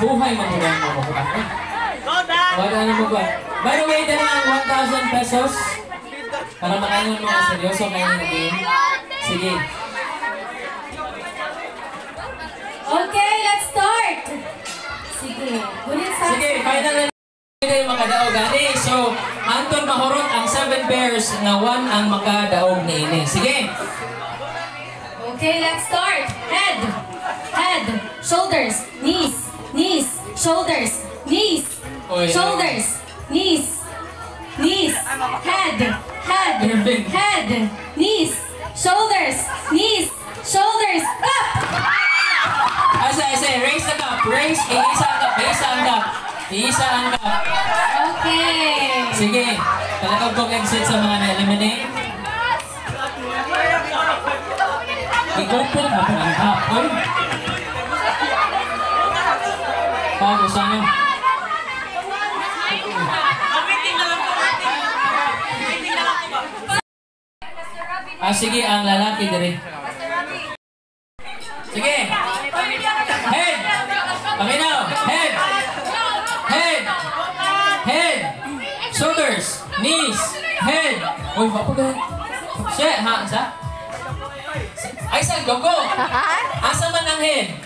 buhay mamulang mo ko. Wala na mo ba? By the way, dala ang 1,000 pesos para makain ng mga seryoso kayo ng game. Sige. Okay, let's start! Sige, gulit sa... Sige, final na yung makadaog gani. So, Anton mahurot ang 7 pairs na 1 ang makadaog ni ini. Sige. Okay, let's start. Head, head, shoulders, knees, knees, shoulders, knees, shoulders, knees, knees, head, head, head, knees, shoulders, shoulders, up! Asa, raise the cup. Raise, isa ang cup. Isa ang cup. Okay. Sige, talagang kong exit sa mga na-eliminate. Ikumpul mo po ang hapon. Pago sa'yo. Sige, ang lalaki diri. Sige. Head. Paminaw. Head. Head. Head. Shoulders. Knees. Head. Uy, wapo ka. Siya, ha? Sa? Ay, saan? Gogo. Asa man ang head?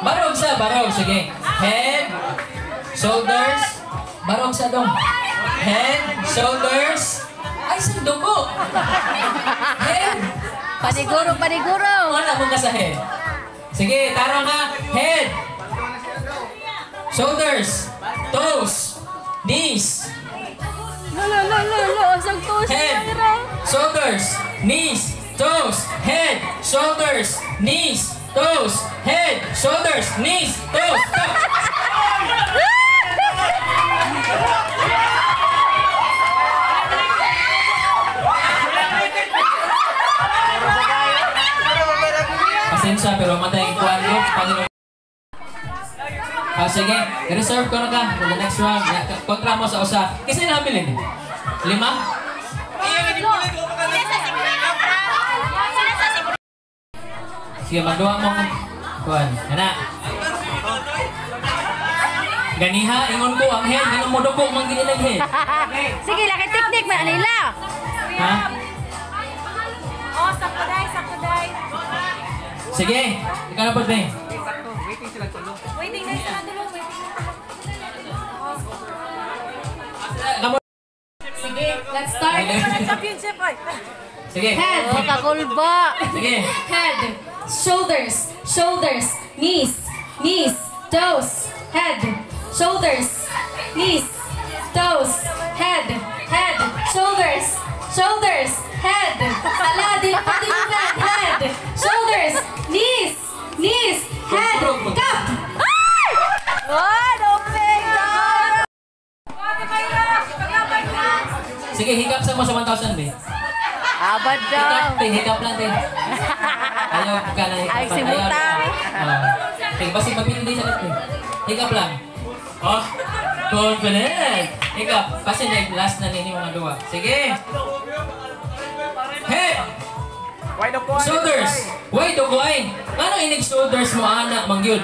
Barog sa, barog. Sige. Head. Shoulders. Barog sa dong. Head. Shoulders. Ay, saan? Gogo. Head. Paniguro, paniguro. Wala mo ka sa head. Sige, tarong ha. Head. Shoulders. Toes. Knees. Asang toes. Head. Shoulders. Knees. Toes. Head. Shoulders. Knees. Toes. Head. Shoulders. Knees. Toes. Pasensya, pero matay yung kwaryo. Sige, reserve ko na ka for the next round. Kontra mo sa usa. Kasi nabilin. 5? Sige, magduwa mo. Kuhan. Yana. Ganiha, ingon ko ang head. Ganun mo dugo, mangginilag head. Sige, laki teknik man nila. Ha? Oh, sakuday, sakuday. Sige, ikaw na po, Ben. Waiting na sila dulo, Sige, let's start. Championship, ay. Sige. Head. Oh, kakulba. Sige. Head, shoulders, knees, toes, head, shoulders, knees, toes, head, shoulders, head. Ala, di yung head, shoulders, knees, head, cup. Oh, open. Sige, hikap sa mo sa 1,000, Ben. Abad daw. Hikap lang, Ben. Ayaw ka na hikap. Ay, simutang. Basi mapindi sa dito. Hikap lang. Oh, confident. Hikap. Kasi nag-last na ninyo mga duwa. Sige. Head. Shoulders. Wait, dugoy. Ano inig shoulders mo, anak, mangyud?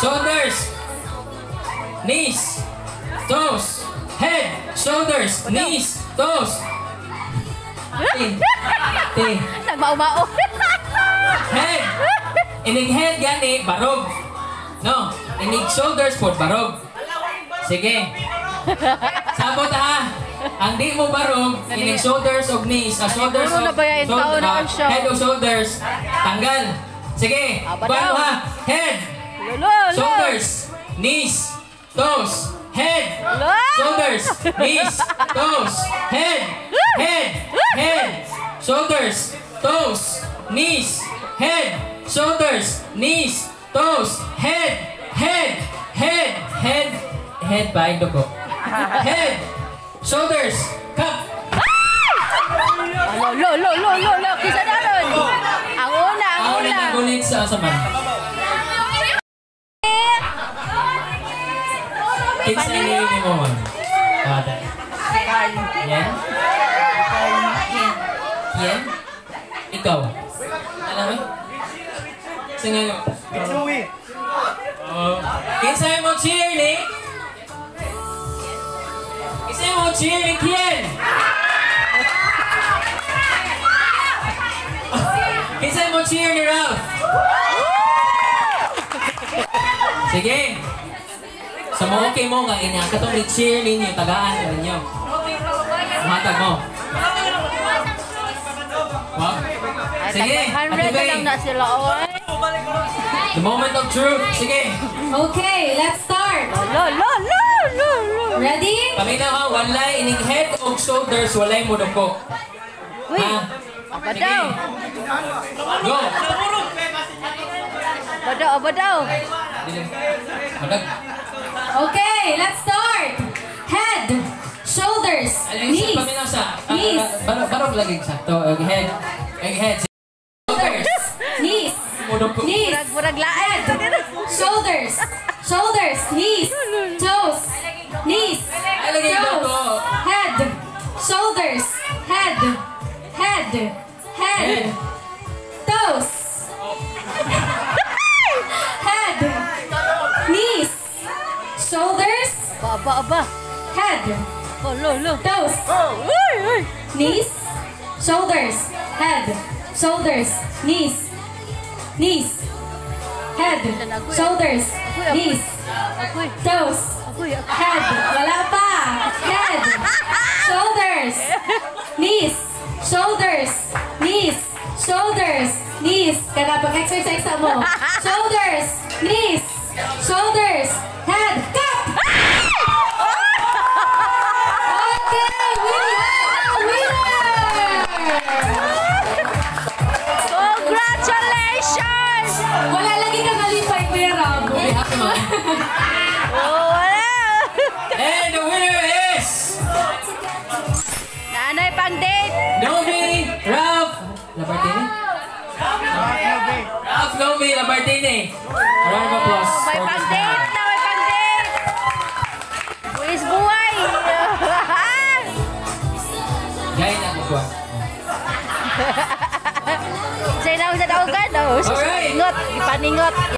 Shoulders. Knees. Toes. Head. Shoulders. Knees. Toes. Nagmao-mao. Head. Inig head gani, barog. No. Inig shoulders po, barog. Sige. Sabot ha. Ang di mo barog, inig shoulders o knees. Shoulders o head o shoulders. Tanggal. Sige. Baro ha. Head. Shoulders. Knees. Toes. Head. Shoulders. Knees. Toes. Head. Shoulders. Toes. Knees. Head. Shoulders, knees, toes, head ba yung dugo? Head, shoulders, cup. Lo, kisa daron. Ang una. Nagulit sa asaman. Kinsa ni mo man? Yan? Yan? Ikaw? Alam mo? Sino yun? Kinsa mo cheer ni? Kinsa mo cheer ni Kian? Kinsa mo cheer ni Ralph? Sige. Sa mo okay mo nga inya katong i-cheer ninyo tagaan ninyo. Matag mo. Wow. Sige. 100 na lang na sila, oy. The moment of truth. Sige. Okay, let's start. Lo. Ready? Paminaw ha, walay ining head o shoulders, walay mo dako. Uy, Ha? apa Sige. daw? Go. Apa daw? Madag. Okay, let's start. Head, shoulders, knees, Paminaw sa. knees, Barog lagi sa to. Head. Head. Shoulders. knees, Mo dako. knees, Murag laad. shoulders, shoulders, knees, toes, knees, Ay, lagi yung toes, dako. head, shoulders, head, toes, head, knees, shoulders, Aba. head, Oh, lo. toes, Uy. knees, shoulders, head, shoulders, knees, head, shoulders, knees, Ako'y. toes, head, wala pa, head, shoulders, knees, kada pag-exercise sa mo, shoulders, knees, head, cut! Okay, we have a winner! Congratulations! Wala lagi kang nalipay, Kuya Rob. Be happy man. Oh, wala. And the winner is Nanay pang date. Nomi Ralph Labartini. Ralph Nomi Labartini. A round of applause. May for pang this date man. na, may pang date. Buwis buhay. Gaya na mo. Say na sa daugan. Oh, Alright. Ipaningot.